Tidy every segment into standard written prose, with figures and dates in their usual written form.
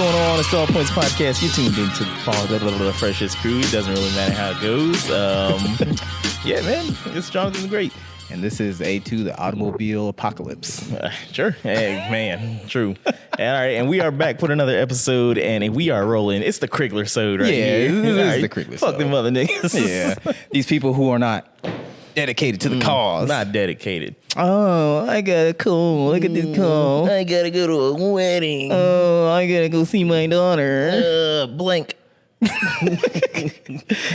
going on? It's the All Points Podcast. You're tuned into the freshest crew. It doesn't really matter how it goes. Yeah, man. It's Joanthan the Great. And this is A2, the Automobile Apocalypse. Sure. Hey, man. True. All right. And we are back with another episode, and we are rolling. It's the Criglersode right here. This is the Criglersode. Fuck them other niggas. Yeah. These people who are not dedicated to the cause. Not dedicated. Oh, I gotta call. Look at this call. I gotta go to a wedding. Oh, I gotta go see my daughter. Blank.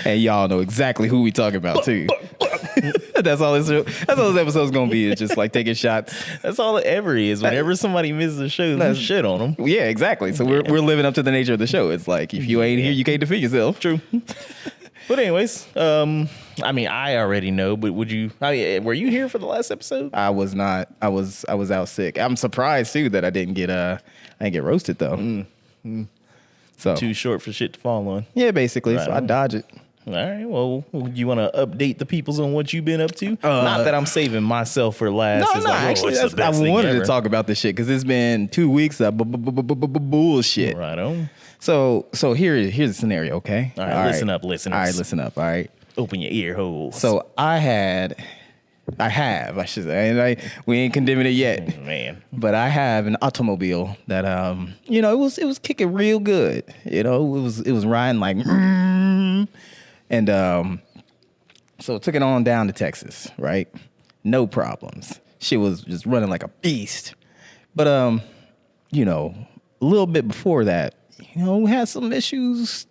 And y'all know exactly who we talking about too. That's all this episode's gonna be. Is just like taking shots. That's all it ever is. Whenever somebody misses a show, there's shit on them. Yeah, exactly. So we're living up to the nature of the show. It's like if you ain't here, you can't defend yourself. True. But anyways, I mean, I already know, but were you here for the last episode? I was not. I was out sick. I'm surprised too that I didn't get roasted though. So Too short for shit to fall on. Yeah, basically. Right So on. I dodge it. All right. Well, you want to update the peoples on what you've been up to? Not that I'm saving myself for last. No, actually, I wanted to talk about this shit because it's been 2 weeks of bullshit. Right on. So here's the scenario, okay? All right, listen up, listeners. All right, listen up, all right? Open your ear holes. So I should say, and we ain't condemning it yet. Man. But I have an automobile that, it was kicking real good. It was riding like, and so took it on down to Texas, right? No problems. She was just running like a beast. But, a little bit before that, we had some issues,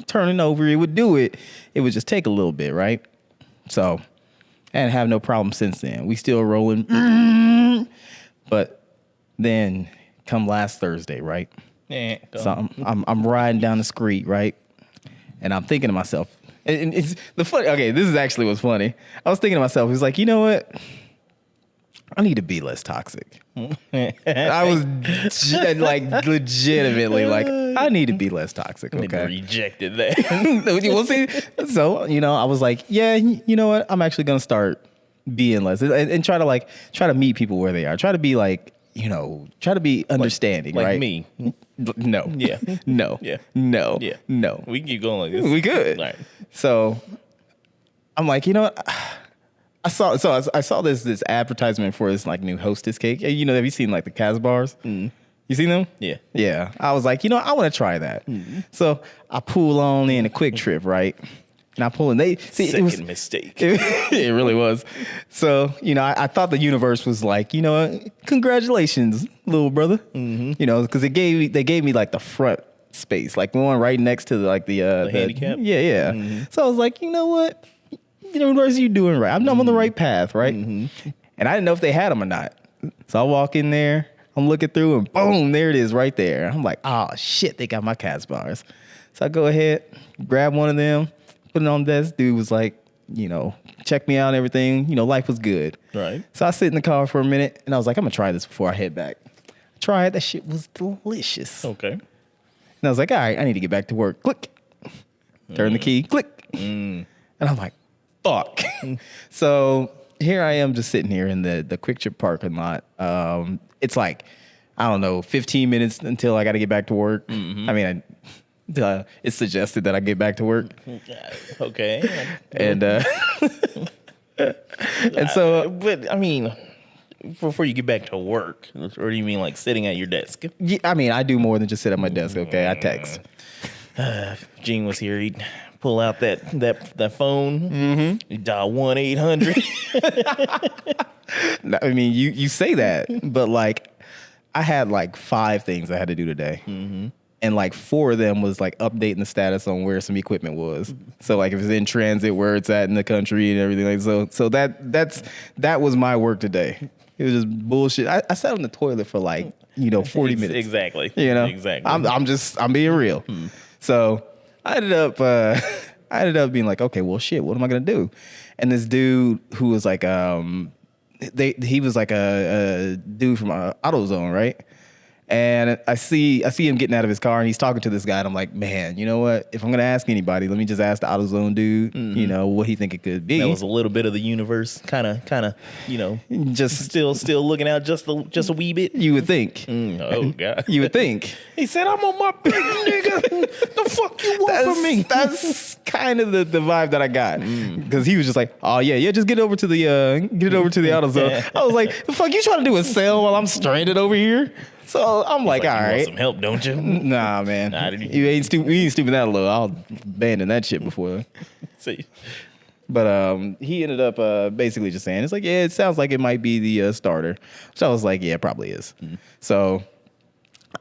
turning over. It would do it. It would just take a little bit, right? So, and have no problem since then. We still rolling. But then come last Thursday, right? Yeah. So I'm riding down the street, right? And I'm thinking to myself, and it's the funny, okay, this is actually what's funny. I was thinking to myself, it's like, you know what? I need to be less toxic. I was legitimately like, I need to be less toxic. Okay. Rejected that. We'll see. So, I was like, yeah, you know what? I'm actually going to start being less and try to meet people where they are. Try to be like, try to be understanding, like right? me. No. Yeah. No. Yeah. No. Yeah. No. We can keep going like this. We could. All right. So I'm like, what? I saw this advertisement for this like new Hostess cake. Have you seen like the Casbars? Mm. You seen them? Yeah. Yeah. I was like, I want to try that. Mm. So I pull on in a Quick Trip, right? And I pull in. Second mistake. It really was. So, I thought the universe was like, congratulations, little brother. Mm-hmm. Because they gave me like the front space, like the one right next to the handicap. Yeah. Mm-hmm. So I was like, you know what? What are you doing right? I'm on the right path, right? Mm-hmm. And I didn't know if they had them or not. So I walk in there, I'm looking through, and boom, there it is right there. I'm like, oh, shit, they got my Casbars. So I go ahead, grab one of them, put it on the desk. Dude was like, check me out and everything. Life was good. Right. So I sit in the car for a minute, and I was like, I'm going to try this before I head back. I tried. That shit was delicious. Okay. And I was like, all right, I need to get back to work. Click. Turn the key. Click. And I'm like, fuck. So here I am just sitting here in the Quick Trip parking lot. It's like, I don't know, 15 minutes until I got to get back to work. Mm-hmm. I mean, it's suggested that I get back to work. Okay. And and so, but I mean, before you get back to work, or do you mean like sitting at your desk? Yeah, I mean, I do more than just sit at my desk. Okay, I text. If Gene was here, he'd pull out that phone. Mm-hmm. He'd dial 1-800. I mean, you say that, but like, I had like 5 things I had to do today. Mm-hmm. And like 4 of them was like updating the status on where some equipment was. So like if it's in transit, where it's at in the country and everything like so that was my work today. It was just bullshit. I sat on the toilet for like 40 minutes. Exactly. Exactly. I'm being real. So I ended up being like, okay, well shit, what am I gonna do? And this dude who was like he was like a dude from AutoZone, right? And I see him getting out of his car, and he's talking to this guy. And I'm like, man, you know what? If I'm gonna ask anybody, let me just ask the AutoZone dude. You know what he think it could be. That was a little bit of the universe, kind of, you know, just still looking out just a wee bit. You would think. Oh God, you would think. He said, "I'm on my big nigga. The fuck you want from me?" That's kind of the vibe that I got, because he was just like, "Oh yeah, just get over to the AutoZone." I was like, "The fuck you trying to do a sale while I'm stranded over here?" So I'm like, all you right, want some help, don't you? Nah, man, you ain't stupid. You ain't stupid that low. I'll abandon that shit before. See. But he ended up basically just saying, it's like, yeah, it sounds like it might be the starter. So I was like, yeah, it probably is. So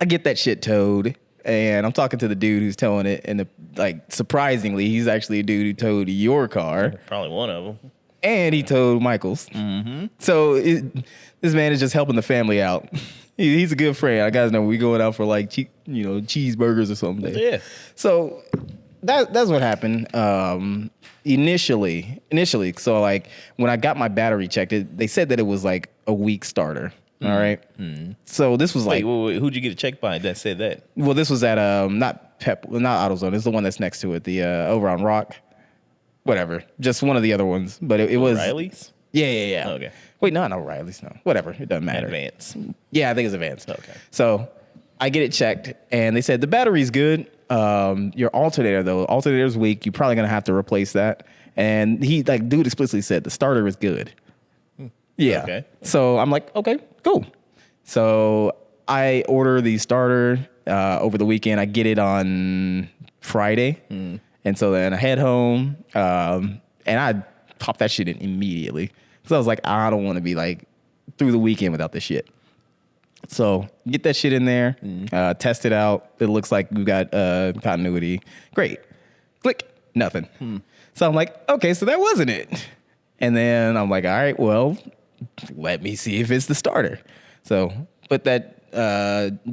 I get that shit towed, and I'm talking to the dude who's towing it, and surprisingly, he's actually a dude who towed your car. Probably one of them. And he towed Michael's. So this man is just helping the family out. He's a good friend. I guys know we going out for like cheeseburgers or something. Yeah. So that's what happened. Initially, so like when I got my battery checked, they said that it was like a weak starter. All right. So this was wait, who'd you get it checked by that said that? Well, this was at not AutoZone. It's the one that's next to it. The over on Rock, whatever. Just one of the other ones, but it was O'Reilly's. Yeah. Okay. Wait, not O'Reilly's. No, whatever. It doesn't matter. Advance. Yeah, I think it's Advance. Okay. So I get it checked, and they said the battery's good. Your alternator's weak. You're probably gonna have to replace that. And dude explicitly said the starter is good. Yeah. Okay. So I'm like, okay, cool. So I order the starter over the weekend. I get it on Friday, and so then I head home, and I pop that shit in immediately. So I was like, I don't want to be like through the weekend without this shit. So get that shit in there, test it out. It looks like we got continuity. Great. Click. Nothing. So I'm like, okay, so that wasn't it. And then I'm like, all right, well, let me see if it's the starter. So put that,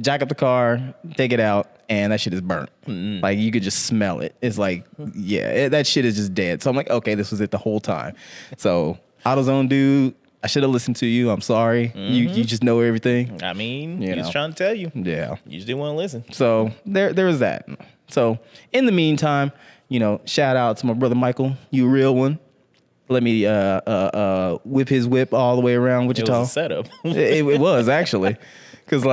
jack up the car, take it out, and that shit is burnt. Like you could just smell it. It's like, yeah, that shit is just dead. So I'm like, okay, this was it the whole time. So AutoZone dude, I should have listened to you. I'm sorry. You just know everything. I mean, he was trying to tell you. Yeah. You just didn't want to listen. So there was that. So in the meantime, shout out to my brother Michael. You a real one. Let me whip his whip all the way around Wichita. It was a setup. it was actually, because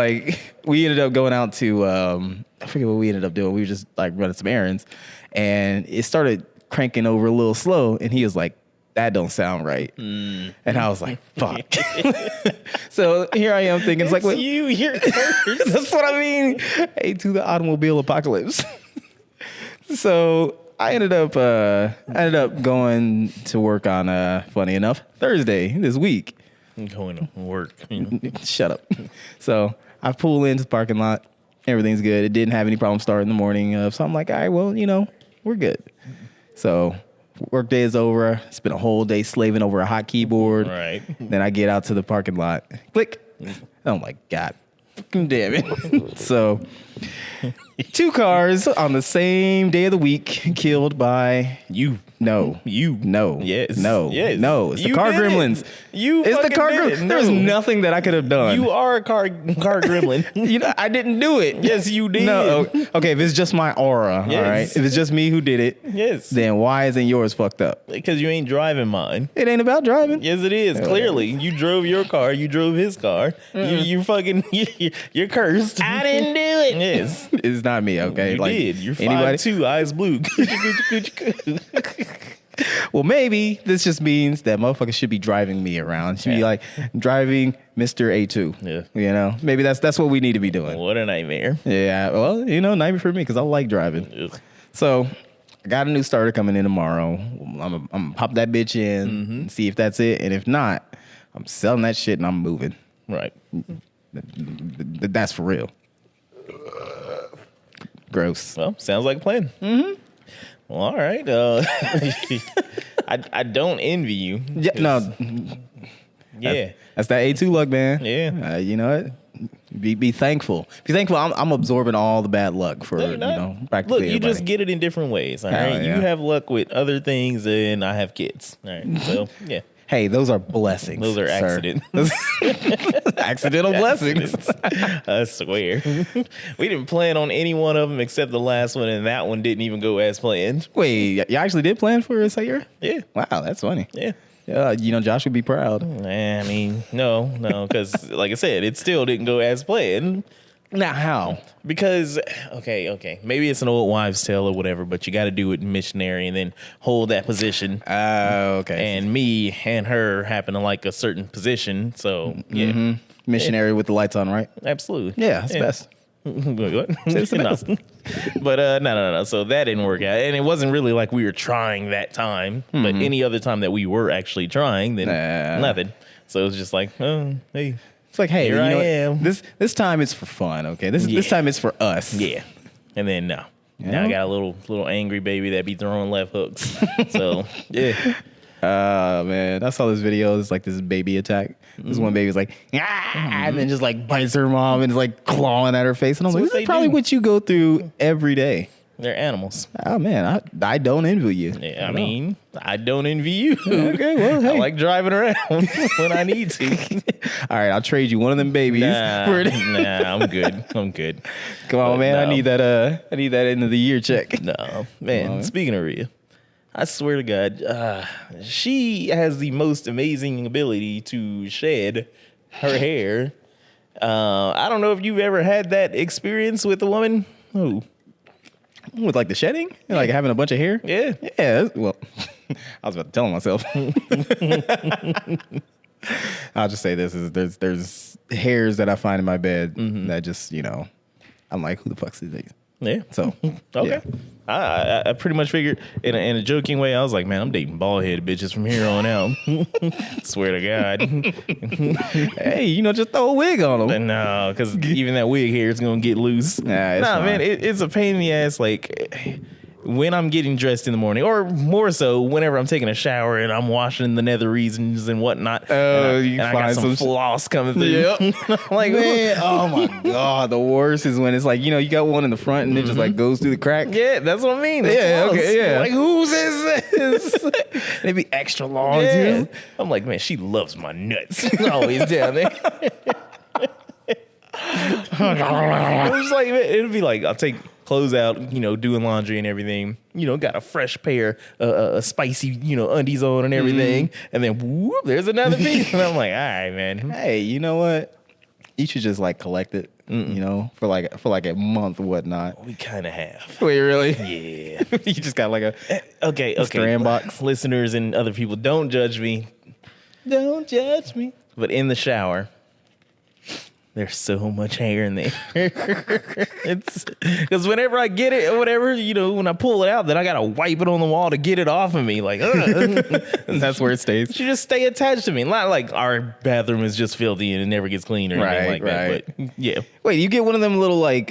we ended up going out to I forget what we ended up doing. We were just running some errands, and it started cranking over a little slow, and he was like, that don't sound right. And I was like, fuck. So here I am thinking, it's like, what? You're cursed. That's what I mean. Hey, to the automobile apocalypse. So I ended up going to work on, funny enough, Thursday this week. I'm going to work. Shut up. So I pull into the parking lot. Everything's good. It didn't have any problem starting in the morning. So I'm like, all right, well, we're good. So work day is over. Spent a whole day slaving over a hot keyboard. Right. Then I get out to the parking lot. Click. Oh my God. Damn it. So 2 cars on the same day of the week killed by you. No. You. No. Yes. No. Yes. No. It's the You car did it. gremlins. You It's the fucking car did it. gremlins. There's No. nothing that I could have done. You are a car gremlin. I didn't do it. Yes, you did. No. Okay, if it's just my aura, Yes. all right? If it's just me who did it, Yes. then why isn't yours fucked up? Because you ain't driving mine. It ain't about driving. Yes, it is. Clearly, you drove your car. You drove his car. You fucking. You're cursed. I didn't do it. Yes, It's not me, okay? you did. You're anybody? 5'2", eyes blue. Well, maybe this just means that motherfuckers should be driving me around. Should be like driving Mr. A2. Yeah. Maybe that's what we need to be doing. What a nightmare. Yeah, well, nightmare for me because I like driving. Ugh. So I got a new starter coming in tomorrow. I'm gonna pop that bitch in and see if that's it. And if not, I'm selling that shit and I'm moving. Right. That's for real. Gross. Well, sounds like a plan. Well, all right. I don't envy you. Yeah, no. Yeah. That's that A2 luck, man. Yeah. You know what? Be thankful. Be thankful. I'm absorbing all the bad luck for practically Look, you everybody. just get it in different ways. All right. Yeah. You have luck with other things, and I have kids. All right. So yeah. Hey, those are blessings. Those are sir. accidents. Accidental blessings. I swear. We didn't plan on any one of them except the last one, and that one didn't even go as planned. Wait, you actually did plan for a Sayer? Yeah. Wow, that's funny. Yeah. Josh would be proud. I mean, no, because like I said, it still didn't go as planned. Now, how? Because, okay, maybe it's an old wives' tale or whatever, but you got to do it missionary and then hold that position. Okay. And me and her happen to like a certain position, so yeah. Mm-hmm. Missionary with the lights on, right? Absolutely. Yeah, that's best. What? It's the best. But no. So that didn't work out, and it wasn't really like we were trying that time. But any other time that we were actually trying, then nothing. So it was just like, oh, hey. It's like, hey, Here I am. This time it's for fun, okay? This time it's for us. Yeah. And then now I got a little angry baby that be throwing left hooks. So yeah. Man, I saw this video. It's like this baby attack. This one baby's like, and then just like bites her mom and is like clawing at her face. And I'm like, this is probably what you go through every day. They're animals. Oh man, I don't envy you. Yeah, I mean, I don't envy you. Okay, well, hey. I like driving around when I need to. All right, I'll trade you one of them babies. Nah, I'm good. Come on, man. No. I need that end of the year check. No, man. Speaking of Rhea, I swear to God, she has the most amazing ability to shed her hair. I don't know if you've ever had that experience with a woman. Who? With like the shedding, like having a bunch of hair. Yeah. Well, I was about to tell myself. I'll just say this: is there's hairs that I find in my bed that just I'm like, who the fuck's these? Yeah. So okay. Yeah. I pretty much figured in a joking way. I was like, man, I'm dating bald headed bitches from here on out. Swear to God. Hey, just throw a wig on them. No, because even that wig hair is gonna get loose. Nah, man, it's a pain in the ass. Like when I'm getting dressed in the morning, or more so whenever I'm taking a shower and I'm washing the nether regions and whatnot. And I got some floss coming through. Yep. Like, man, oh my God, the worst is when it's like, you got one in the front and it just like goes through the crack. Yeah, that's what I mean. Yeah, okay, yeah. Like, whose is this? It'd be extra long, Yeah. too. I'm like, man, she loves my nuts. Always down there. It was like, it'd be like, I'll take clothes out, doing laundry and everything, got a fresh pair of spicy, undies on and everything. And then whoop, there's another piece. And I'm like, all right, man. Hey, you know what? You should just like collect it, for like a month or whatnot. We kind of have. Wait, really? Yeah. You just got like a Okay. strand box. Listeners and other people, don't judge me. Don't judge me. But in the shower, there's so much hair in there. It's because whenever I get it or whatever, when I pull it out, then I gotta wipe it on the wall to get it off of me. Like, And that's where it stays. It should just stay attached to me. Not like our bathroom is just filthy and it never gets clean or anything like that. But yeah. Wait, you get one of them little like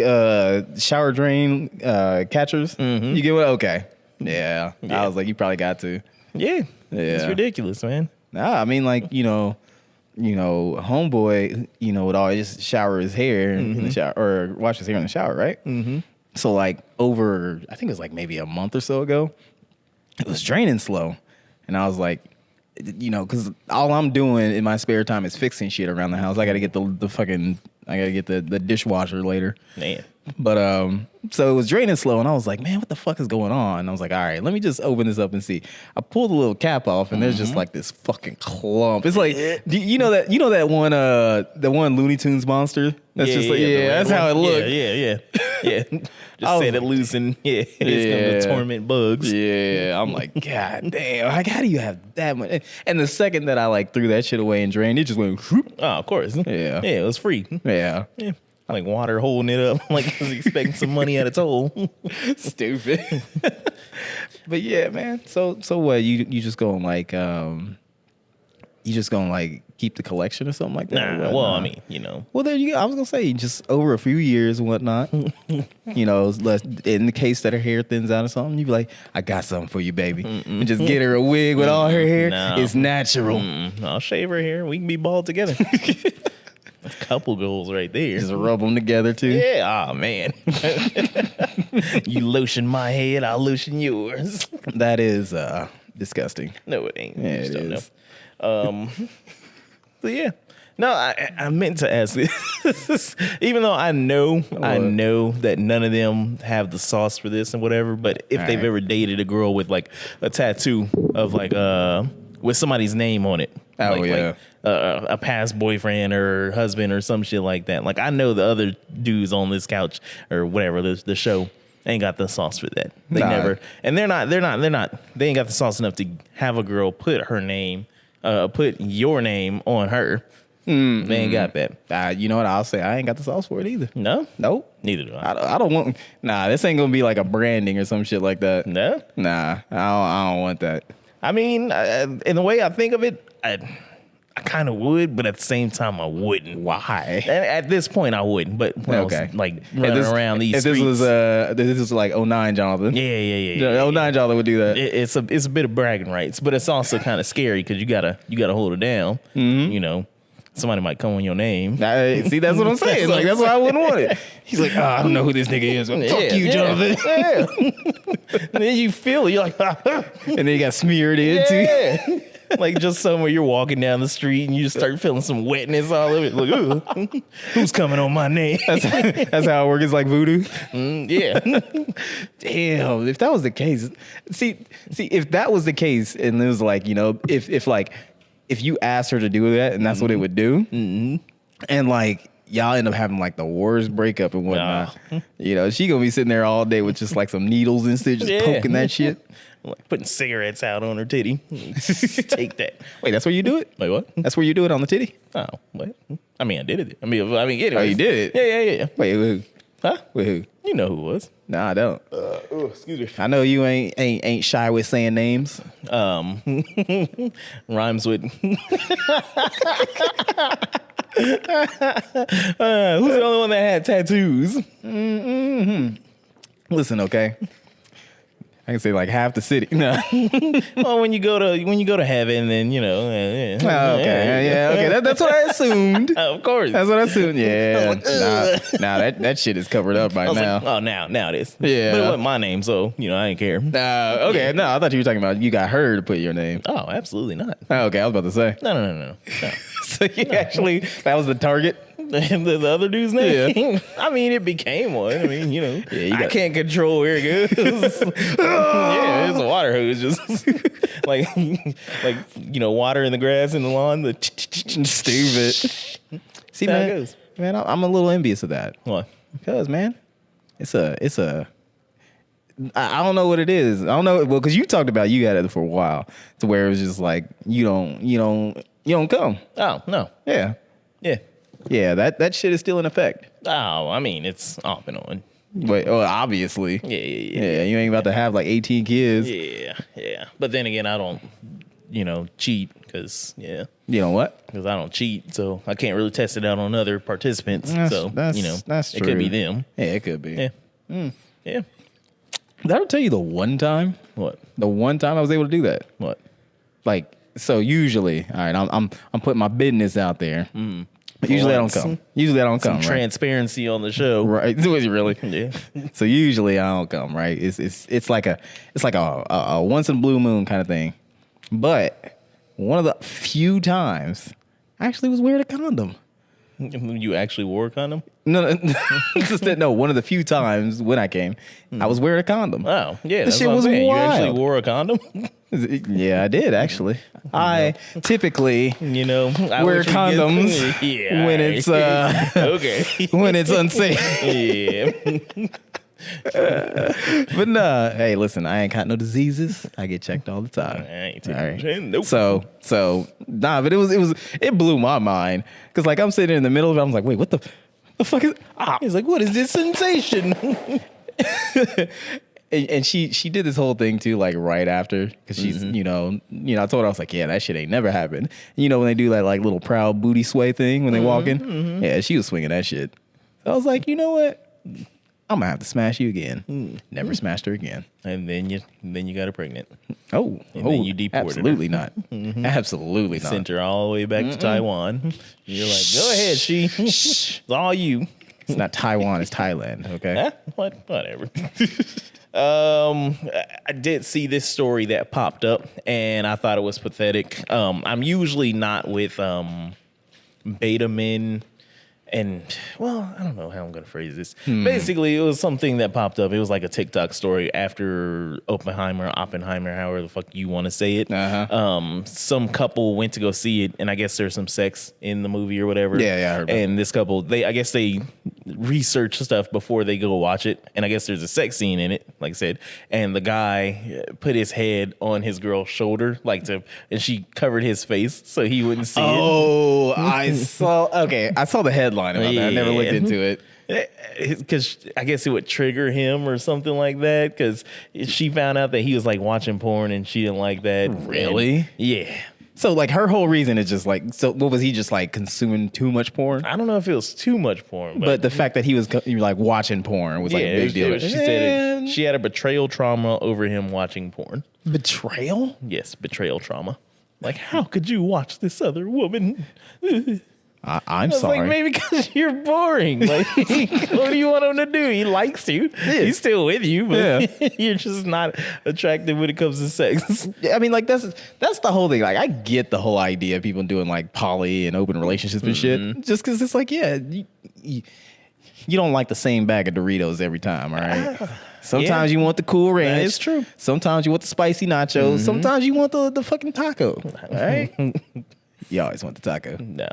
shower drain catchers? Mm-hmm. You get one? Okay. Yeah. I was like, you probably got to. Yeah. Yeah. It's ridiculous, man. Nah, I mean, like, homeboy, would always just shower his hair in the shower or wash his hair in the shower, right? Mm-hmm. So like over, I think it was like maybe a month or so ago, it was draining slow. And I was like, because all I'm doing in my spare time is fixing shit around the house. I got to get the dishwasher later. Man. But so it was draining slow, and I was like, man, what the fuck is going on? And I was like, all right, let me just open this up and see. I pulled the little cap off, and there's just like this fucking clump. It's like, you know that one Looney Tunes monster? That's just like, that's how it looked. Yeah. Just set it loose and it's gonna torment bugs. Yeah, I'm like, God damn, how do you have that much? And the second that I like threw that shit away and drained, it just went. Whoop. Oh, of course. Yeah, it was free. Yeah. Like water holding it up, like I was expecting some money at its hole. Stupid. But yeah, man. So what? You just gonna like keep the collection or something like that? Nah. Well, I mean, Well, there you go. I was gonna say just over a few years and whatnot. In the case that her hair thins out or something, you be like, I got something for you, baby, and just get her a wig with all her hair. No. It's natural. I'll shave her hair. We can be bald together. A couple goals right there. Just rub them together too. Yeah, oh man. You lotion my head, I'll lotion yours. That is disgusting. No, it ain't. Yeah, You just it don't is. know. So yeah. No, I meant to ask this, even though I know that none of them have the sauce for this and whatever. But if they've ever dated a girl with like a tattoo of like with somebody's name on it, like a past boyfriend or husband or some shit like that. Like I know the other dudes on this couch or whatever the show ain't got the sauce for that. They never, and they're not. They ain't got the sauce enough to have a girl put her name, put your name on her. They ain't got that. You know what? I'll say I ain't got the sauce for it either. No? Nope. Neither do I. I don't want. Nah, this ain't gonna be like a branding or some shit like that. No? Nah, I don't want that. I mean, in the way I think of it, I kind of would, but at the same time, I wouldn't. Why? At this point, I wouldn't. But when I was like running around these streets. If this was like 09 Joanthan. Yeah. 09 Joanthan would do that. It's a bit of bragging rights, but it's also kind of scary because you gotta hold it down. You know. Somebody might come on your name. See, that's what I'm saying. Like, that's why I wouldn't want it. He's like, I don't know who this nigga is. Fuck you, Joanthan. Yeah. And then you feel it. You're like, and then you got smeared in too. Like just somewhere you're walking down the street and you just start feeling some wetness all over it. Like, ooh, who's coming on my name? That's how it works. It's like voodoo. Yeah. Damn. If that was the case, see, if that was the case, and it was like, you know, if you asked her to do that and that's what it would do, and like y'all end up having like the worst breakup and whatnot, you know, she gonna be sitting there all day with just like some needles and shit, just poking that shit. Like putting cigarettes out on her titty. Take that. Wait, that's where you do it? Wait, what? That's where you do it on the titty? Oh, what? I mean, I did it. I mean, anyways. Oh, you did it? Yeah. Wait, who? Huh? Wait, who? You know who it was. Nah, I don't. Excuse me. I know you ain't shy with saying names. Rhymes with. Who's the only one that had tattoos? Listen, okay. I can say like half the city. No. Well, when you go to heaven, then you know. Okay. That's what I assumed. Of course. That's what I assumed. Yeah. That shit is covered up by now. Like, oh, now it is. Yeah. But it wasn't my name, so you know I didn't care. Okay. No, I thought you were talking about you got her to put your name. Oh, absolutely not. Okay, I was about to say. No. So you actually that was the target. The other dude's name? Yeah. I mean, it became one. I mean, you know, I can't control where it goes. Yeah, it's a water hose. Just like, you know, water in the grass in the lawn. Stupid. See, man, I'm a little envious of that. What? Because, man, it's a. I don't know what it is. I don't know. Well, because you talked about you had it for a while to where it was just like you don't come. Oh no. Yeah. Yeah, that shit is still in effect. Oh, I mean, it's off and on. But obviously. Yeah. You ain't about to have like 18 kids. Yeah. But then again, I don't, cheat because, You know what? Because I don't cheat, so I can't really test it out on other participants. That's it could be them. Yeah, it could be. Yeah. Yeah. Did I ever tell you the one time? What? The one time I was able to do that? What? Like, so usually, all right, I'm putting my business out there. Usually I don't come. Some transparency on the show, right? Was it really? Yeah. So usually I don't come, right? It's like a once in a blue moon kind of thing. But one of the few times I actually was wearing a condom. You actually wore a condom? No, just that. No, one of the few times when I came, I was wearing a condom. Oh, yeah, this shit was wild. You actually wore a condom? Yeah, I did actually. I typically, wear condoms when it's okay, when it's unsafe. Yeah. But nah, hey, listen, I ain't got no diseases. I get checked all the time. I ain't all right. Nope. So nah, but it blew my mind because like I'm sitting in the middle of it, I was like, wait, what the fuck is? He's like, what is this sensation? And she did this whole thing too, like right after, because she's I told her I was like, yeah, that shit ain't never happened. When they do that like little proud booty sway thing when they walk in, yeah, she was swinging that shit. So I was like, you know what? I'm gonna have to smash you again. Never smashed her again. And then you got her pregnant. And then you deported absolutely her. Not. Absolutely not. Sent her all the way back to Taiwan. You're like, go ahead, it's all you. It's not Taiwan, it's Thailand, okay? Huh? Whatever. I did see this story that popped up, and I thought it was pathetic. I'm usually not with beta men. And, well, I don't know how I'm going to phrase this. Basically, it was something that popped up. It was like a TikTok story after Oppenheimer, however the fuck you want to say it. Some couple went to go see it, and I guess there's some sex in the movie or whatever. Yeah, I heard that. And this couple, I guess they research stuff before they go watch it. And I guess there's a sex scene in it, like I said. And the guy put his head on his girl's shoulder, and she covered his face so he wouldn't see it. Oh, I saw the headline about that. I never looked into it. Because I guess it would trigger him or something like that. Because she found out that he was like watching porn and she didn't like that. Really? And, yeah. So like her whole reason is just like, so what was he just like consuming too much porn? I don't know if it was too much porn, but the fact that he was like watching porn was like a big deal. She said she had a betrayal trauma over him watching porn. Betrayal? Yes, betrayal trauma. Like, how could you watch this other woman? I'm sorry. Like, maybe because you're boring. Like, what do you want him to do? He likes you. Yeah. He's still with you, but you're just not attractive when it comes to sex. I mean, like that's the whole thing. Like, I get the whole idea of people doing like poly and open relationships and shit. Just because it's like, you don't like the same bag of Doritos every time, all right? Sometimes you want the Cool Ranch. That is true. Sometimes you want the spicy nachos. Sometimes you want the fucking taco. All right? You always want the taco. No.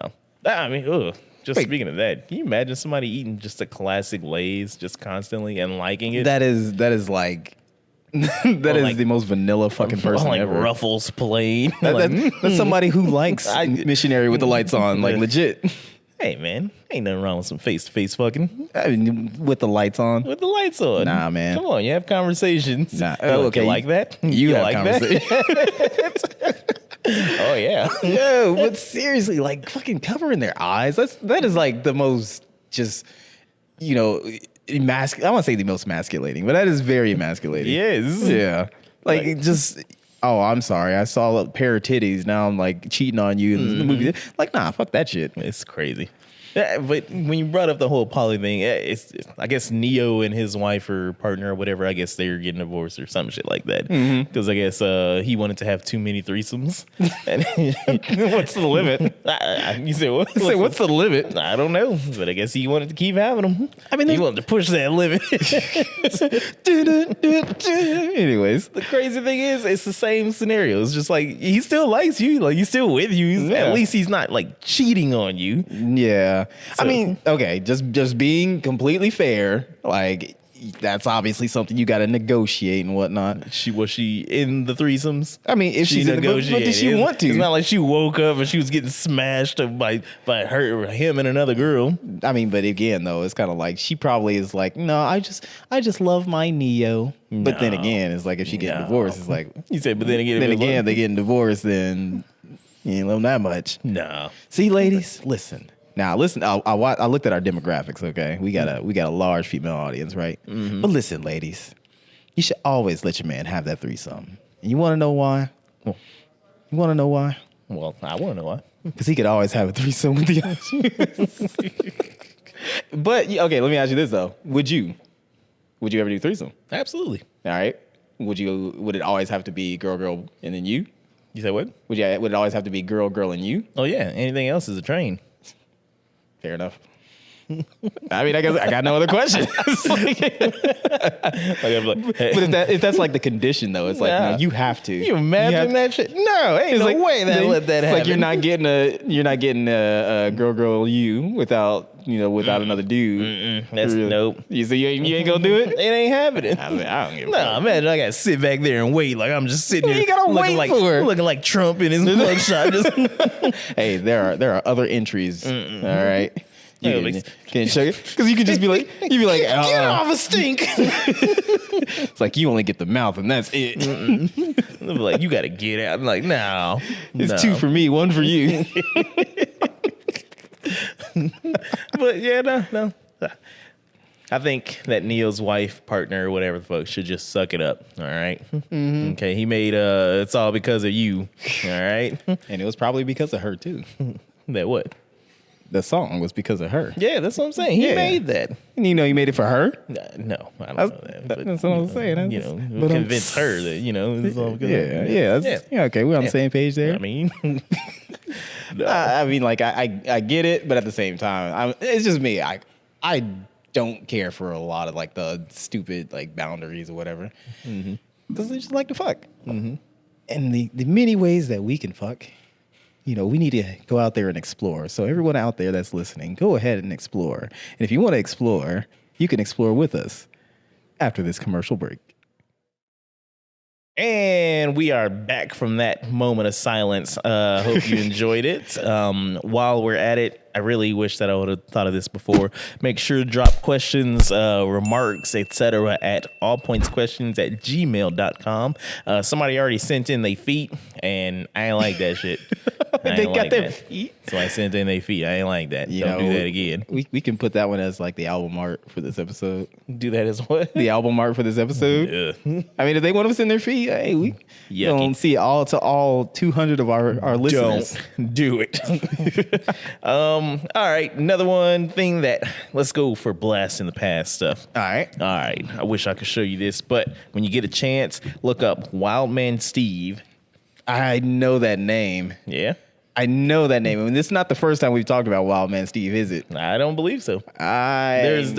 I mean, speaking of that, can you imagine somebody eating just a classic Lay's just constantly and liking it? That is like that is like, the most vanilla fucking person like ever. Ruffles plain. That's somebody who likes Missionary with the lights on, like legit. Hey man, ain't nothing wrong with some face-to-face fucking. I mean, with the lights on. With the lights on. Nah, man. Come on, you have conversations. Nah, okay, you like that? You have like conversations. That? Oh yeah. Yo, but seriously, like fucking covering their eyes. That is like the most just, I want to say the most emasculating, but that is very emasculating. Yes. Yeah. Like just. Oh, I'm sorry. I saw a pair of titties. Now I'm like cheating on you in the movie. Like, nah, fuck that shit. It's crazy. Yeah, but when you brought up the whole poly thing, I guess Neo and his wife or partner or whatever, I guess they're getting divorced or some shit like that. Because I guess he wanted to have too many threesomes. What's the limit? You said what? What's the limit? I don't know, but I guess he wanted to keep having them. I mean, he wanted to push that limit. Anyways, the crazy thing is, it's the same scenario. It's just like he still likes you, like he's still with you. At least he's not like cheating on you. Yeah. So, I mean, okay, just being completely fair, like that's obviously something you got to negotiate and whatnot. Was she in the threesomes? I mean, if she's negotiating, did she want to? It's not like she woke up and she was getting smashed by him and another girl. I mean, but again, though, it's kind of like she probably is like, no, I just love my Neo. But then again, it's like if she getting divorced, it's like you said. But then again, they getting divorced, then you ain't love them that much. No. See, ladies, listen. Now, listen. I looked at our demographics. Okay, we got a large female audience, right? But listen, ladies, you should always let your man have that threesome. And you want to know why? You want to know why? Well, I want to know why. Because he could always have a threesome with the others. But okay, let me ask you this though: Would you ever do threesome? Absolutely. All right. Would it always have to be girl, and then you? You said what? Would it always have to be girl, and you? Oh yeah. Anything else is a train. Fair enough. I mean, I guess I got no other questions. But if that's like the condition, though, it's like no, you have to. You imagine that shit? No, ain't no way that let that happen. Like you're not getting a girl you without another dude. That's nope. You ain't gonna do it. It ain't happening. I don't give a no, fuck. Imagine I gotta sit back there and wait like I'm just sitting there. You gotta wait for it. Looking like Trump in his mugshot. Hey, there are other entries. All right. You can show you because you can just be like, get off a stink. It's like you only get the mouth and that's it. They'll be like, you got to get out. I'm like, no, it's 2 for me, 1 for you. But yeah, no. I think that Neil's wife, partner, whatever the fuck, should just suck it up. All right. Okay. He made it's all because of you. All right. And it was probably because of her too. That what? the song was because of her. Yeah, that's what I'm saying. He made that. And you know, he made it for her. No, I don't know that. But, that's what I'm saying. You know, convince her that it's all good. Yeah. Okay, we're on the same page there. I mean, no. I mean, like I get it, but at the same time, it's just me. I don't care for a lot of like the stupid like boundaries or whatever, because I just like to fuck. And the many ways that we can fuck. You know, we need to go out there and explore. So everyone out there that's listening, go ahead and explore. And if you want to explore, you can explore with us after this commercial break. And we are back from that moment of silence. Hope you enjoyed it. While we're at it, I really wish that I would have thought of this before. Make sure to drop questions, remarks, etc. at allpointsquestions@gmail.com. Somebody already sent in their feet, and I ain't like that shit. They got their feet. So I sent in their feet. I ain't like that. Don't do that again. We can put that one as like the album art for this episode. Do that as what? The album art for this episode. Yeah. I mean, if they want to send their feet, hey, we don't see all 200 of our listeners. Don't do it. All right, another one thing that let's go for blast in the past stuff. All right. I wish I could show you this, but when you get a chance, look up Wildman Steve. I know that name. Yeah. I know that name. I mean, this is not the first time we've talked about Wildman Steve, is it? I don't believe so. There's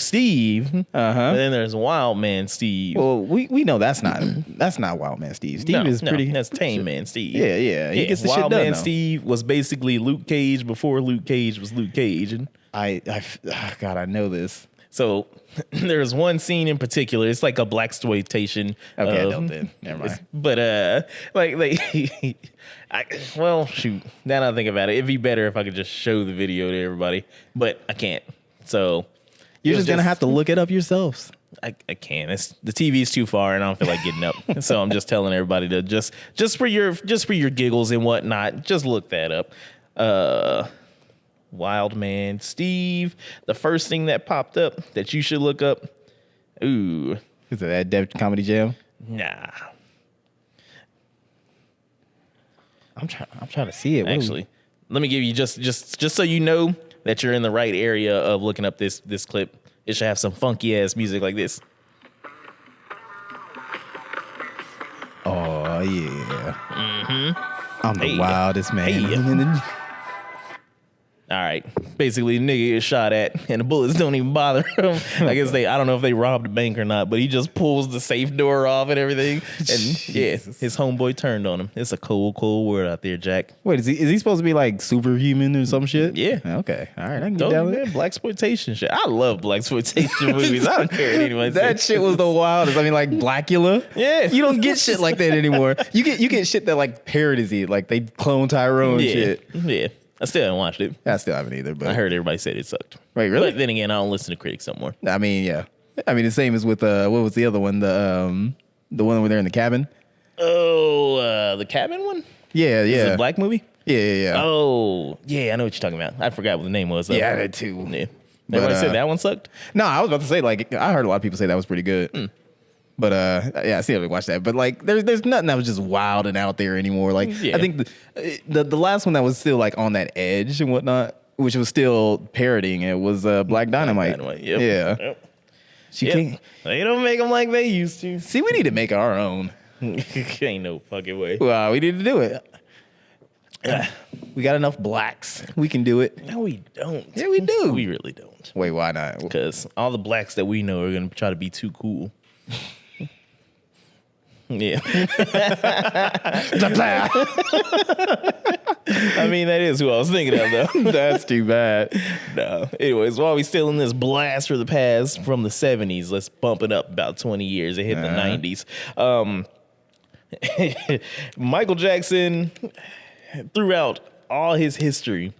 Steve, but then there's Wildman Steve. Well, we know that's not Wildman Steve. Steve is pretty. That's Tame Man Steve. Yeah. He gets the shit done. Wildman Steve was basically Luke Cage before Luke Cage was Luke Cage, and God, I know this. So there's one scene in particular. It's like a blaxploitation. Okay, I don't then. Never mind. But shoot. Now that I think about it, it'd be better if I could just show the video to everybody, but I can't. So you're just gonna have to look it up yourselves. I can't. The TV's too far, and I don't feel like getting up. So I'm just telling everybody to just for your giggles and whatnot, just look that up. Wildman Steve. The first thing that popped up that you should look up. Ooh. Is it that Def Comedy Jam? Nah. I'm trying to see it. Actually, let me give you just so you know that you're in the right area of looking up this clip. It should have some funky ass music like this. Oh yeah. I'm the wildest man. Hey. All right. Basically, the nigga is shot at, and the bullets don't even bother him. I guess I don't know if they robbed a bank or not, but he just pulls the safe door off and everything. And yeah, his homeboy turned on him. It's a cold world out there, Jack. Wait, is he supposed to be like superhuman or some shit? Yeah. Okay. All right. I can get down with it. Blaxploitation shit. I love blaxploitation movies. I don't care what anyone says. That shit was the wildest. I mean, like Blackula. Yeah. You don't get shit like that anymore. You get shit that like parodies it. Like they clone Tyrone shit. Yeah. I still haven't watched it. I still haven't either, but I heard everybody said it sucked. Wait, really? But then again, I don't listen to critics no more. I mean, yeah. I mean, the same as with what was the other one? The one where they're in the cabin. Oh, the cabin one? Yeah. Is it a black movie? Yeah. Oh, yeah, I know what you're talking about. I forgot what the name was. Yeah, I did too. Yeah. Everybody said that one sucked? No, I was about to say, like, I heard a lot of people say that was pretty good. But yeah, I still haven't watched that. But like, there's nothing that was just wild and out there anymore. Like, I think the last one that was still like on that edge and whatnot, which was still parodying it, was Black Dynamite. Yep. Yeah. Yep. Can't. They don't make them like they used to. See, we need to make our own. Ain't no fucking way. Well, we need to do it. We got enough blacks. We can do it. No, we don't. Yeah, we do. We really don't. Wait, why not? Because all the blacks that we know are going to try to be too cool. Yeah. I mean, that is who I was thinking of, though. That's too bad. No. Anyways, while we still in this blast for the past from the 70s, let's bump it up about 20 years. It hit the 90s. Michael Jackson, throughout all his history,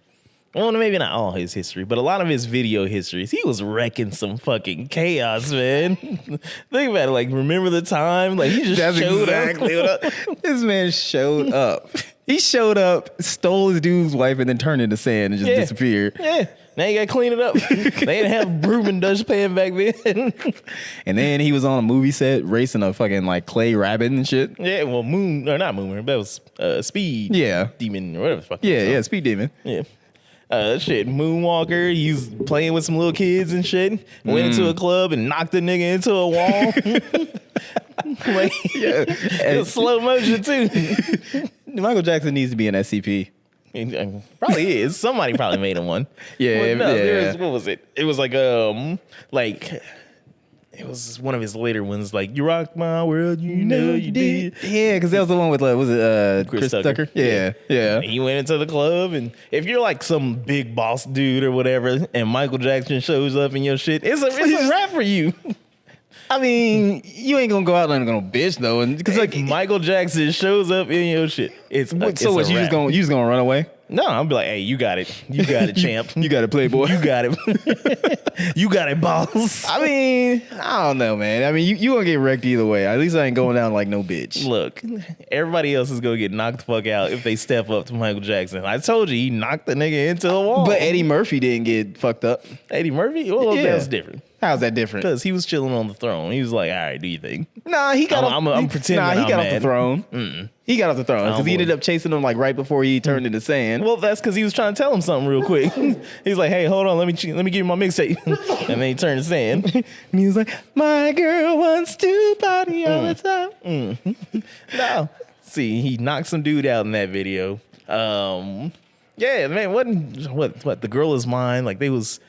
well, maybe not all his history, but a lot of his video histories, he was wrecking some fucking chaos, man. Think about it. Like, remember the time? Like, he just showed up. This man showed up. He showed up, stole his dude's wife, and then turned into sand and just disappeared. Yeah. Now you got to clean it up. They didn't have broom and dustpan back then. And then he was on a movie set racing a fucking like clay rabbit and shit. Yeah, well, not Moon, that was Speed. Yeah. Demon or whatever the fuck. Yeah, Speed Demon. Yeah. Shit, Moonwalker. He's playing with some little kids and shit. Went into a club and knocked the nigga into a wall. Like, it was slow motion too. Michael Jackson needs to be an SCP. Probably is. Somebody probably made him one. Yeah, no, yeah. what was it? It was like it was one of his later ones, like "You Rock My World, You Know You Did." Yeah, because that was the one with was it Chris Tucker? Yeah. He went into the club, and if you're like some big boss dude or whatever, and Michael Jackson shows up in your shit, it's a rap for you. I mean, you ain't gonna go out and gonna bitch though, and because like Michael Jackson shows up in your shit, it's so what? You just gonna run away? No, I'm be like, hey, you got it, champ, You got it, playboy, you got it, you got it, boss. I mean, I don't know, man. I mean, you gonna get wrecked either way. At least I ain't going down like no bitch. Look, everybody else is gonna get knocked the fuck out if they step up to Michael Jackson. I told you, he knocked the nigga into the wall. But Eddie Murphy didn't get fucked up. Eddie Murphy? Well, Yeah. that was different. How's that different? Because he was chilling on the throne. He was like, all right, do you think? Nah, he got. I'm pretending. Nah, he I'm got mad. off the throne. He got off the throne because he ended up chasing him like right before he turned into sand. Well, that's because he was trying to tell him something real quick. He's like, hey, hold on, let me give you my mixtape. And then he turned to sand. And he was like, my girl wants to party all the time. No. See, he knocked some dude out in that video. Yeah, man, what the girl is mine. Like they was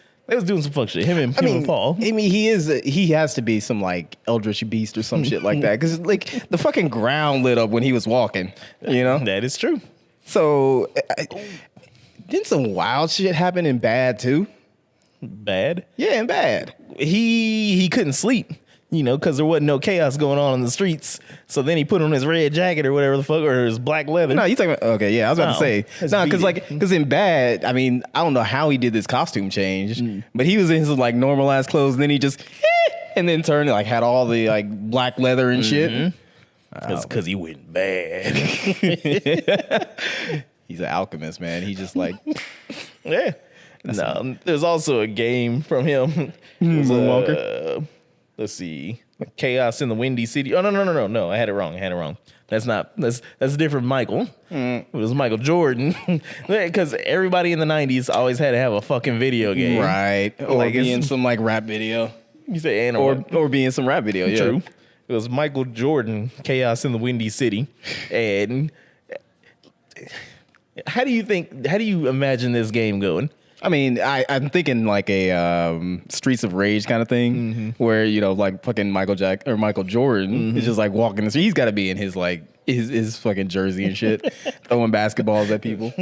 doing some fuck shit. Him and Paul. I mean, he has to be some like eldritch beast or some shit like that. Because like the fucking ground lit up when he was walking, you know? That is true. So didn't some wild shit happen in Bad too? Bad? Yeah, in Bad. He couldn't sleep, you know, because there wasn't no chaos going on in the streets. So then he put on his red jacket or whatever the fuck, or his black leather. No, you talking about, okay, yeah, I was about to say. No, because in Bad, I mean, I don't know how he did this costume change, but he was in his like normal ass clothes, and then he just, and then turned like had all the like black leather and shit. Because he went bad. He's an alchemist, man. He just like, Yeah. No, there's also a game from him. Moonwalker. Let's see. Chaos in the Windy City. Oh, no. I had it wrong. That's a different Michael. It was Michael Jordan. Because everybody in the 90s always had to have a fucking video game. right, or Like, be it's- in some like rap video, You say and or be in some rap video. Yeah. True. It was Michael Jordan, Chaos in the Windy City. And how do you imagine this game going? I mean, I'm thinking like a Streets of Rage kind of thing, where you know, like fucking Michael Jordan is just like walking the street. He's got to be in his like his fucking jersey and shit, throwing basketballs at people.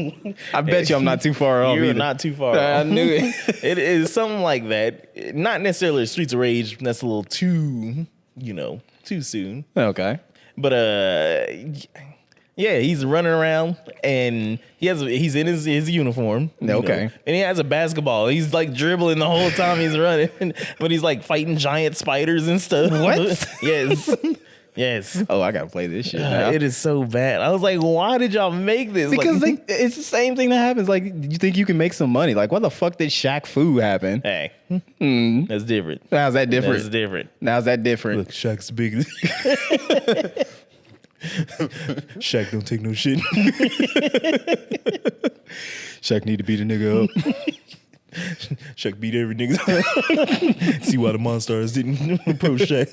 I bet you I'm not too far off. You're either. not too far I off. knew it. It is something like that. Not necessarily Streets of Rage. That's a little too, too soon. Okay. But yeah, he's running around and he's in his uniform. Okay. And he has a basketball. He's like dribbling the whole time he's running, but he's like fighting giant spiders and stuff. What? Yes. Yes. Oh, I gotta play this shit now. It is so bad. I was like, why did y'all make this? Because like, it's the same thing that happens. Like, you think you can make some money? Like, what the fuck did Shaq Fu happen? hey, that's different. How's that different? That's different. How's that different? Look, Shaq's big. Shaq don't take no shit. Shaq need to beat a nigga up. Shaq beat every nigga. See why the Monstars didn't approach Shaq.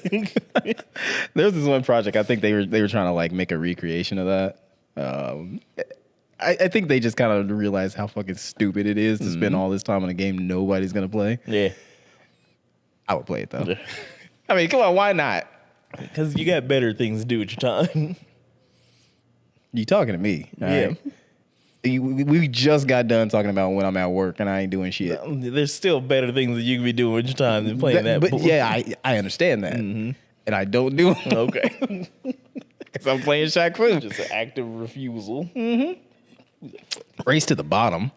There was this one project. I think they were trying to like make a recreation of that. I think they just kind of realized how fucking stupid it is to spend all this time on a game nobody's gonna play. Yeah, I would play it though. I mean, come on, why not? because you got better things to do with your time. You talking to me? All Yeah. right? We just got done talking about when I'm at work and I ain't doing shit. There's still better things that you can be doing with your time than playing that. But bull. yeah, I understand that, and I don't do it Okay. because I'm playing Shaq Fu. Just an active refusal. Race to the bottom.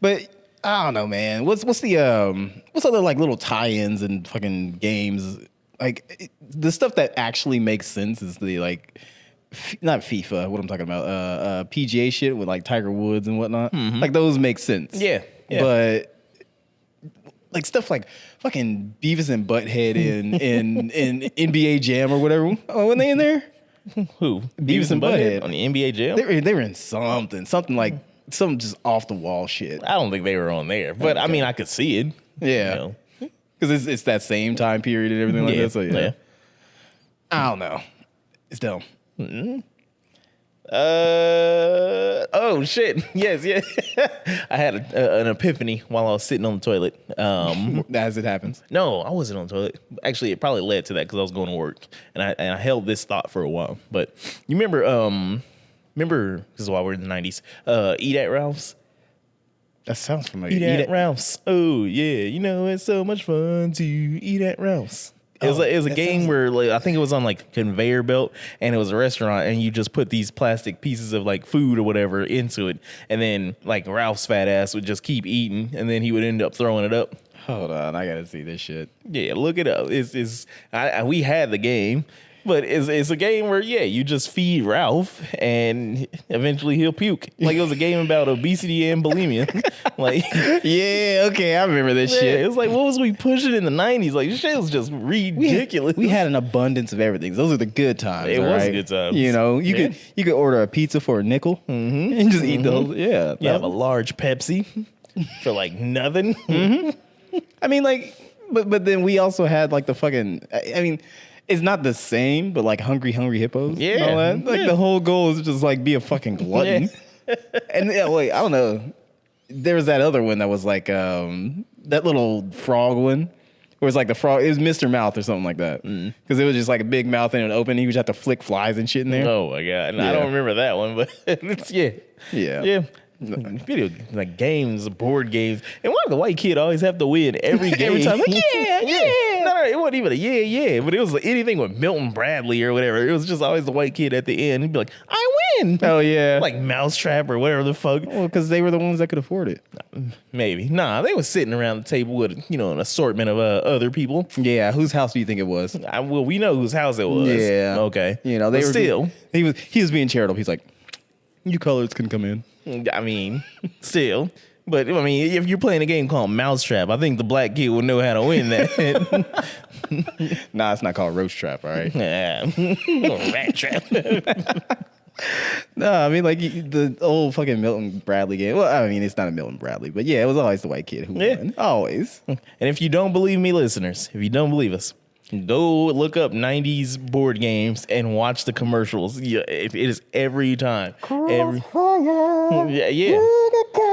But I don't know, man. What's other like little tie-ins and fucking games? Like the stuff that actually makes sense is the like not FIFA. What I'm talking about, PGA shit with like Tiger Woods and whatnot. Like those make sense. Yeah. But like stuff like fucking Beavis and Butthead in NBA Jam or whatever. Oh, when they in there? Who? Beavis and Butthead on the NBA Jam? They were in something like some just off the wall shit. I don't think they were on there, but I mean, I could see it. Yeah. You know? Because it's that same time period and everything like that. So yeah. I don't know. It's dumb. Oh shit. Yes. I had an epiphany while I was sitting on the toilet. As it happens. No, I wasn't on the toilet. Actually, it probably led to that because I was going to work, and I held this thought for a while. But you remember this is why we're in the 90s. Eat at Ralph's. That sounds familiar. Eat at Ralph's. Oh yeah, you know it's so much fun to eat at Ralph's. It was a game where like, I think it was on like a conveyor belt, and it was a restaurant, and you just put these plastic pieces of like food or whatever into it, and then like Ralph's fat ass would just keep eating, and then he would end up throwing it up. Hold on, I gotta see this shit. Yeah, look it up. We had the game. But it's a game where, you just feed Ralph and eventually he'll puke. Like, it was a game about obesity and bulimia. Like, yeah, okay, I remember this shit. It was like, what was we pushing in the 90s? Like, this shit was just ridiculous. We had an abundance of everything. Those are the good times. It was good times. You know, you could order a pizza for a nickel and just eat the whole, You have a large Pepsi for like nothing. I mean, like, but then we also had like the fucking, I mean, it's not the same, but like Hungry Hippos. Yeah. And all that. Like the whole goal is just like be a fucking glutton. And wait, I don't know. There was that other one that was like that little frog one. Where it's like the frog, it was Mr. Mouth or something like that. Because it was just like a big mouth and it open. You would have to flick flies and shit in there. Oh my God. I don't remember that one, but it's, Yeah. Video like games, board games, and why did the white kid always have to win every game? Every time, like, No, it wasn't even a but it was like anything with Milton Bradley or whatever. It was just always the white kid at the end. He'd be like, "I win!" Oh yeah, like Mousetrap or whatever the fuck. Well, because they were the ones that could afford it. Maybe they were sitting around the table with an assortment of other people. Yeah, whose house do you think it was? Well, we know whose house it was. Yeah, okay. They were still. He was being charitable. He's like, "You coloreds can come in." I mean, still. But, I mean, if you're playing a game called Mousetrap, I think the black kid will know how to win that. Nah, it's not called Roach Trap, all right? Yeah. Rat Trap. No, I mean, like, the old fucking Milton Bradley game. Well, I mean, it's not a Milton Bradley, but yeah, it was always the white kid who won. Always. And if you don't believe me, listeners, if you don't believe us, go look up 90s board games and watch the commercials. Yeah, it is every time. Yeah.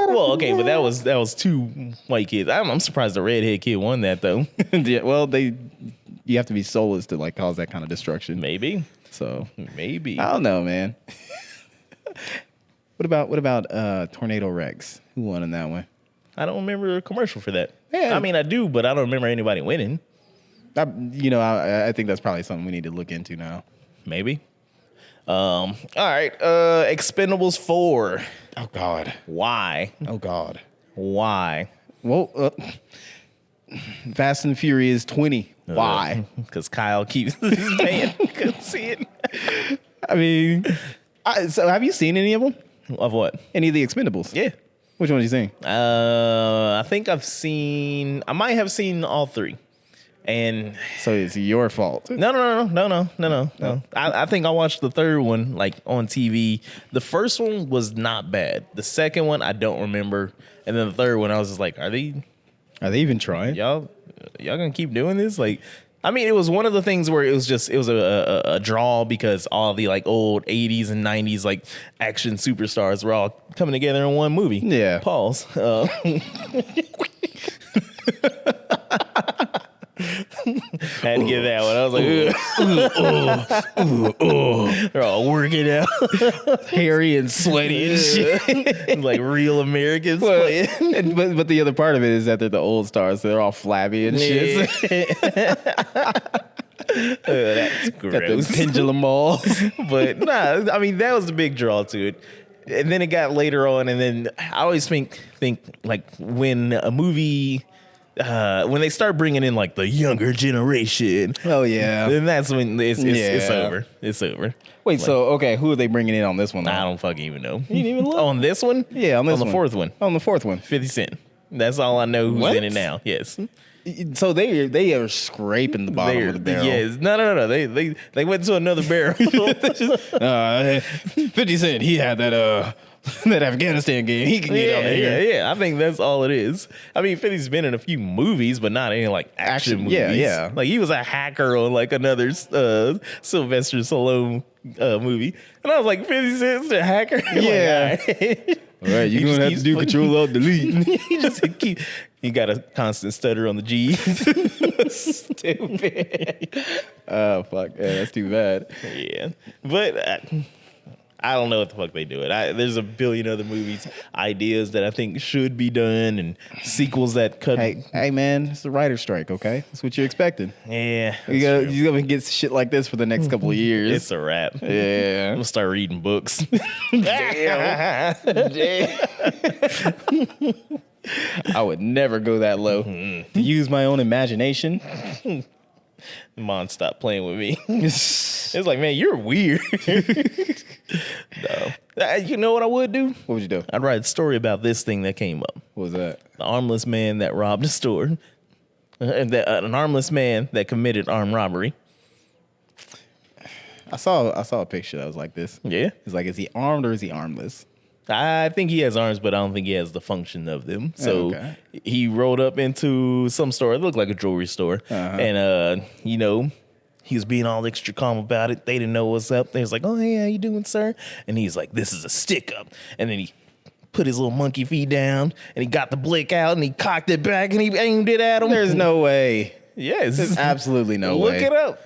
Well, okay, but that was two white kids. I'm surprised the redhead kid won that though. Yeah, well, you have to be soulless to like cause that kind of destruction. Maybe. So maybe. I don't know, man. What about Tornado Rex? Who won in that one? I don't remember a commercial for that. Yeah. I mean, I do, but I don't remember anybody winning. I think that's probably something we need to look into now. Maybe. All right. Expendables 4. Oh God. Why? Oh God. Why? Well, Fast and Furious 20. Why? Because Kyle keeps paying. Couldn't see it. I mean, so have you seen any of them? Of what? Any of the Expendables? Yeah. Which one have you seen? I think I might have seen all 3. And so it's your fault. No. I think I watched the third one like on TV. The first one was not bad. The second one I don't remember, and then the third one I was just like, are they even trying? Y'all gonna keep doing this? Like, I mean, it was one of the things where it was a draw because all the like old 80s and 90s like action superstars were all coming together in one movie. Yeah. Pause. Had to get that one. I was like, they're all working out, hairy and sweaty and shit, like real Americans playing. But the other part of it is that they're the old stars, so they're all flabby and shit. That's gross. Got those pendulum balls. But nah, I mean that was the big draw to it. And then it got later on, and then I always think like when a movie. When they start bringing in like the younger generation, oh yeah, then that's when it's over. It's over. Wait, so okay, who are they bringing in on this one? I don't fucking even know. You didn't even look on this one? Yeah, on the fourth one. On the fourth one, 50 Cent. That's all I know who's in it now. Yes. So they are scraping the bottom of the barrel. Yes. No. They went to another barrel. 50 Cent, he had that that Afghanistan game. He can get on there. Yeah. I think that's all it is. I mean, 50's been in a few movies, but not any like action movies. Yeah. Like he was a hacker on like another Sylvester Stallone movie, and I was like, 50 Cent's a hacker. Yeah. Like, all right, you're gonna have to do Control Alt Delete. He got a constant stutter on the G. Stupid. Oh fuck, yeah, that's too bad. Yeah, but I don't know what the fuck they do it. There's a billion other movies, ideas that I think should be done, and sequels that could. Hey man, it's the writer's strike. Okay, that's what you're expecting. Yeah, you're gonna get shit like this for the next couple of years. It's a wrap. Yeah, I'm gonna start reading books. Damn. I would never go that low. To use my own imagination. Mom, stop playing with me. It's like, man, you're weird. No. You know what I would do? What would you do? I'd write a story about this thing that came up. What was that? The armless man that robbed a store. An armless man that committed armed robbery. I saw a picture that was like this. Yeah? It's like, is he armed or is he armless? I think he has arms, but I don't think he has the function of them. So okay. He rolled up into some store. It looked like a jewelry store. And, he was being all extra calm about it. They didn't know what's up. They was like, oh, hey, how you doing, sir? And he's like, this is a stick up. And then he put his little monkey feet down, and he got the blick out, and he cocked it back, and he aimed it at him. There's no way. Yes. There's absolutely no way. Look it up.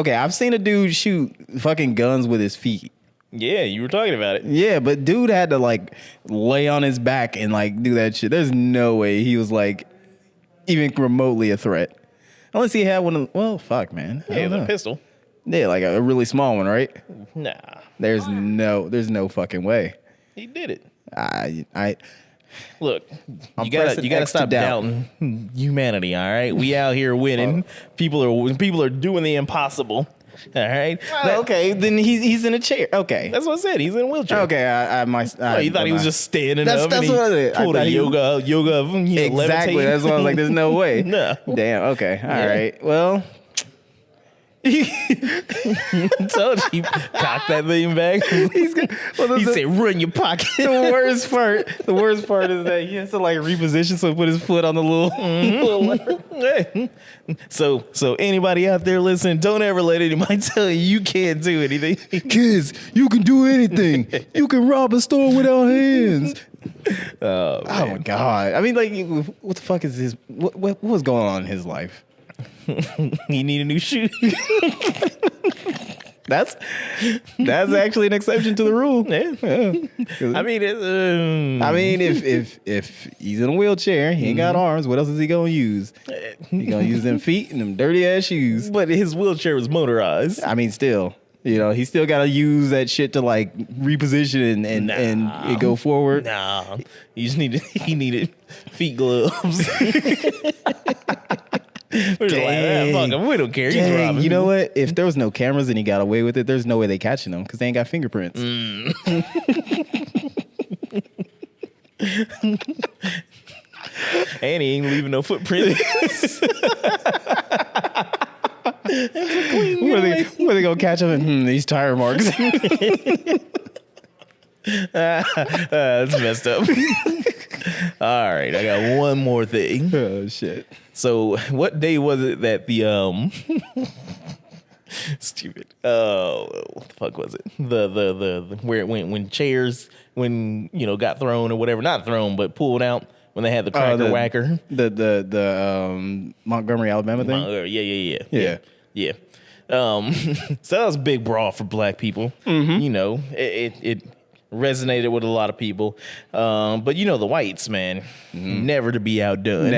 I've seen a dude shoot fucking guns with his feet. Yeah, you were talking about it. Yeah, but dude had to like lay on his back and like do that shit. There's no way he was like even remotely a threat. Unless he had one of well, fuck, man. Yeah, with a pistol. Yeah, like a really small one, right? Nah. There's no fucking way. He did it. I Look, you gotta stop doubting humanity, all right? We out here winning. People are doing the impossible. All right. Okay, then he's in a chair. Okay, that's what I said. He's in a wheelchair. Okay, you thought he was just standing up. That's what I pulled a yoga. Exactly. Levitating. That's why I was like, "There's no way." No. Damn. Okay. All right. Well. Told you, cock that thing back. He said, "Run your pocket." The worst part is that he has to like reposition, so he put his foot on the little. So anybody out there listening, don't ever let anybody tell you can't do anything. Kids, you can do anything. You can rob a store without hands. Oh my god! I mean, like, what the fuck is his? What was going on in his life? You need a new shoe. That's actually an exception to the rule. Yeah. I mean, if he's in a wheelchair, he ain't got arms. What else is he gonna use? He gonna use them feet and them dirty ass shoes. But his wheelchair was motorized. I mean, still, he still gotta use that shit to like reposition and go forward. Nah, he needed feet gloves. We're just like, fuck him. We don't care. He's robbing. You know what? If there was no cameras and he got away with it, there's no way they catching him because they ain't got fingerprints. And he ain't leaving no footprints. Where they gonna catch him in these tire marks? That's messed up. All right, I got one more thing. Oh shit. So, what day was it that the stupid what the fuck was it? The where it went when chairs got thrown or whatever, not thrown but pulled out when they had the cracker whacker. The Montgomery, Alabama thing? Yeah. So that was a big brawl for black people. Mm-hmm. It resonated with a lot of people. But the whites, man, never to be outdone.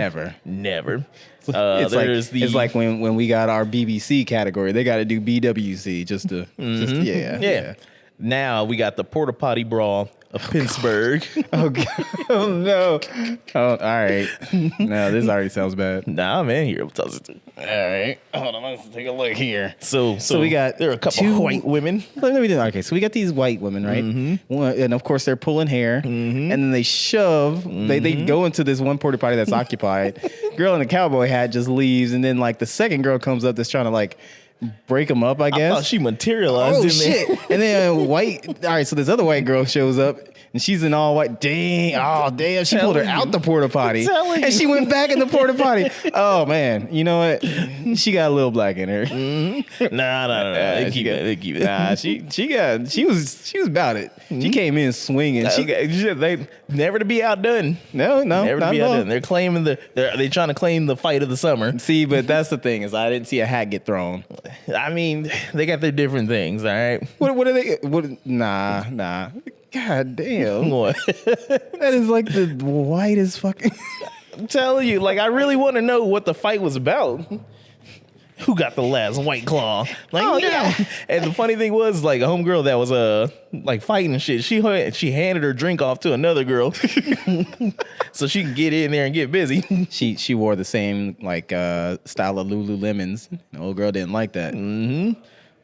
Never. It's like when we got our BBC category, they got to do BWC just to yeah. Now we got the porta potty brawl of Pittsburgh. Oh, God. Oh no. Oh, all right. No, this already sounds bad. Nah, man, here, I'm telling you. All right. Hold on, let's take a look here. So we got there are a couple of white women. Let me do. Okay, so we got these white women, right? Mm-hmm. And of course they're pulling hair, and then they shove. They go into this one porta potty that's occupied. Girl in a cowboy hat just leaves, and then like the second girl comes up that's trying to like break them up, I I guess. thought she materialized Oh in shit! there. And then white. All right, so this other white girl shows up, and she's in all white. Dang! Oh damn! She pulled her out the porta potty, and she went back in the porta potty. Oh man! You know what? She got a little black in her. Nah. They keep it. Nah, she was about it. She came in swinging. They never to be outdone. No, Never to not be at all. outdone. They're claiming they're trying to claim the fight of the summer. See, but that's the thing is I didn't see a hat get thrown. I mean, they got their different things. All right. What are they? Nah. God damn. What? That is like the whitest fucking. I'm telling you, like, I really want to know what the fight was about. Who got the last White Claw? Like, Oh, no. yeah. And the funny thing was, like, a homegirl that was like fighting and shit. She handed her drink off to another girl, so she can get in there and get busy. She wore the same like style of Lululemons. The old girl didn't like that.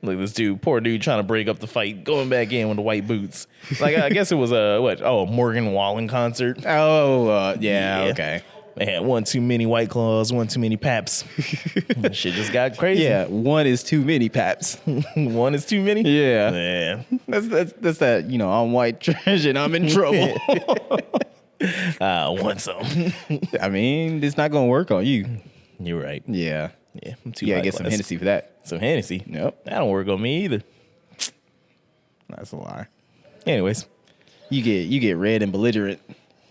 Look, this poor dude, trying to break up the fight, going back in with the white boots. Like, I guess it was a Morgan Wallen concert. Oh yeah, okay. They had one too many White Claws, one too many Paps. Shit just got crazy. Yeah, one is too many Paps. One is too many. Yeah. That's that. You know, I'm white trash and I'm in trouble. I want some. I mean, it's not gonna work on you. You're right. Yeah. Yeah, I'm too Yeah, high get some class. Hennessy for that. Some Hennessy. Yep. That don't work on me either. That's a lie. Anyways, You get red and belligerent.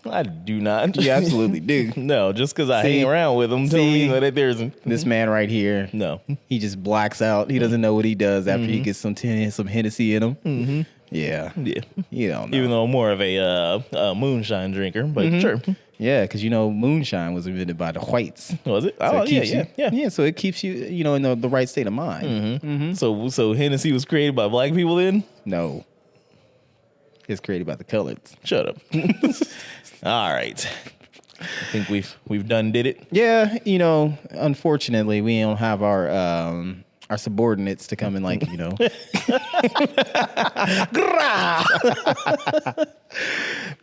I do not. You absolutely do. No, just because I See? hang around with them, tell See? me that there's This man right here, no. he just blacks out. He doesn't know what he does after he gets some Hennessy in him. Mm-hmm. Yeah. Yeah. You don't know. Even though I'm more of a moonshine drinker, but sure. Yeah, because you know moonshine was invented by the whites. Was it? So Oh, it yeah, keeps yeah. Yeah, so it keeps you, you know, in the right state of mind. So Hennessy was created by black people then? No. It's created by the coloreds. Shut up. All right. I think we've done did it. Yeah, you know, unfortunately, we don't have our subordinates to come and like, you know.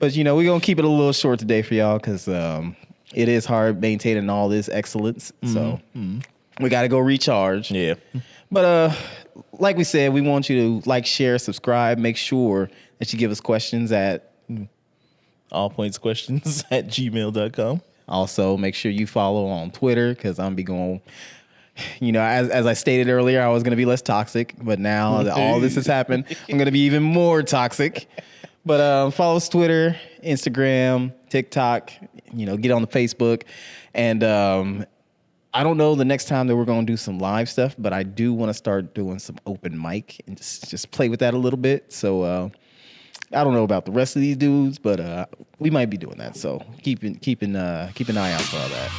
But, you know, we're going to keep it a little short today for y'all because it is hard maintaining all this excellence. So we got to go recharge. Yeah. But like we said, we want you to like, share, subscribe. Make sure that you give us questions at allpointsquestions@gmail.com. Also, make sure you follow on Twitter because I'm be going, you know, as I stated earlier, I was going to be less toxic. But now that all this has happened, I'm going to be even more toxic. But follow us Twitter, Instagram, TikTok, you know, get on the Facebook. And I don't know the next time that we're going to do some live stuff, but I do want to start doing some open mic and just play with that a little bit. So I don't know about the rest of these dudes, but we might be doing that. So keep an eye out for all that.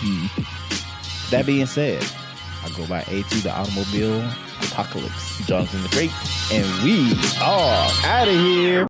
That being said, I go by A2 the Automobile Apocalypse, Joanthan the Great. and we are out of here.